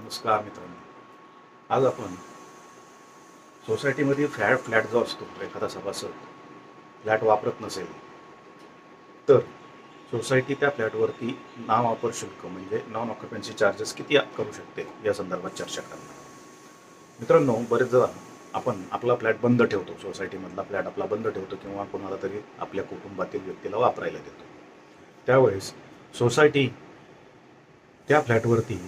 नमस्कार मित्रांनो. आज आपण सोसायटीमध्ये फ्लॅट जो असतो, तो एखादा सभासद फ्लॅट वापरत नसेल तर सोसायटी त्या फ्लॅटवरती नावापर शुल्क म्हणजे नॉन ऑक्युपन्सी चार्जेस किती करू शकते या संदर्भात चर्चा करणार. मित्रांनो, बरेचदा आपण आपला फ्लॅट बंद ठेवतो, सोसायटीमधला फ्लॅट आपला बंद ठेवतो किंवा कोणाला तरी आपल्या कुटुंबातील व्यक्तीला वापरायला देतो. त्यावेळेस सोसायटी त्या फ्लॅटवरती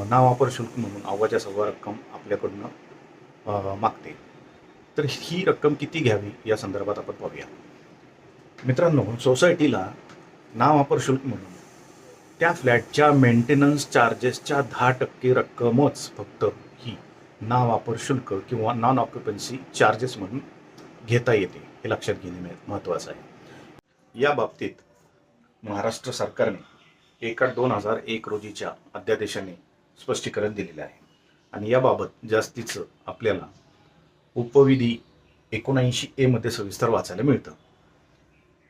नावापर शुल्क म्हणून अव्वाच्या सव्वा रक्कम आपल्याकडनं मागते. तर ही रक्कम किती घ्यावी या संदर्भात आपण पाहूया. मित्रांनो, सोसायटीला नावापर शुल्क म्हणून त्या फ्लॅटच्या मेंटेनन्स चार्जेसच्या 10% रक्कमच फक्त ही नावापर शुल्क किंवा नॉन ऑक्युपन्सी चार्जेस म्हणून घेता येते, हे लक्षात घेणे महत्त्वाचं आहे. या बाबतीत महाराष्ट्र सरकारने 1/8/2001 रोजीच्या अध्यादेशाने स्पष्टीकरण दिलेलं आहे आणि याबाबत जास्तीचं आपल्याला उपविधी 79A मध्ये सविस्तर वाचायला मिळतं.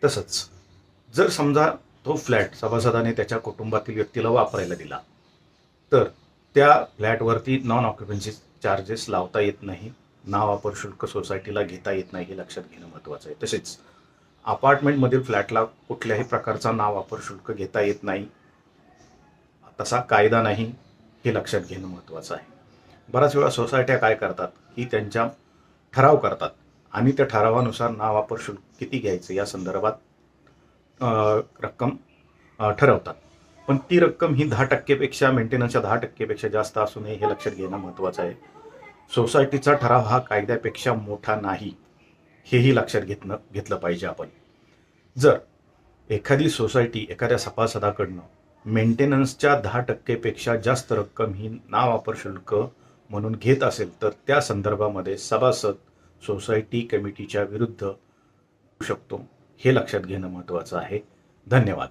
तसंच जर समजा तो फ्लॅट सभासदाने त्याच्या कुटुंबातील व्यक्तीला वापरायला दिला तर त्या फ्लॅटवरती नॉन ऑक्युपन्सी चार्जेस लावता येत नाही, नावापर शुल्क सोसायटीला घेता येत नाही, हे लक्षात घेणं महत्त्वाचं आहे. तसेच अपार्टमेंटमधील फ्लॅटला कुठल्याही प्रकारचा नावापर शुल्क घेता येत नाही, तसा कायदा नाही, हे लक्षात घेणं महत्त्वाचं आहे. बऱ्याच वेळा सोसायट्या काय करतात की त्यांच्या ठराव करतात आणि त्या ठरावानुसार नावापर शुल्क किती घ्यायचं या संदर्भात रक्कम ठरवतात. पण ती रक्कम ही 10% मेंटेनन्सच्या 10% जास्त असू नये, हे लक्षात घेणं महत्त्वाचं आहे. सोसायटीचा ठराव हा कायद्यापेक्षा मोठा नाही, हेही लक्षात घेतलं पाहिजे आपण. जर एखादी सोसायटी एखाद्या सभासदाकडनं मेंटेनन्सच्या 10% जास्त रक्कम ही नावापर शुल्क म्हणून घेत असेल तर त्या संदर्भामध्ये सभासद सोसायटी कमिटीच्या विरुद्ध होऊ शकतो, हे लक्षात घेणं महत्त्वाचं आहे. धन्यवाद.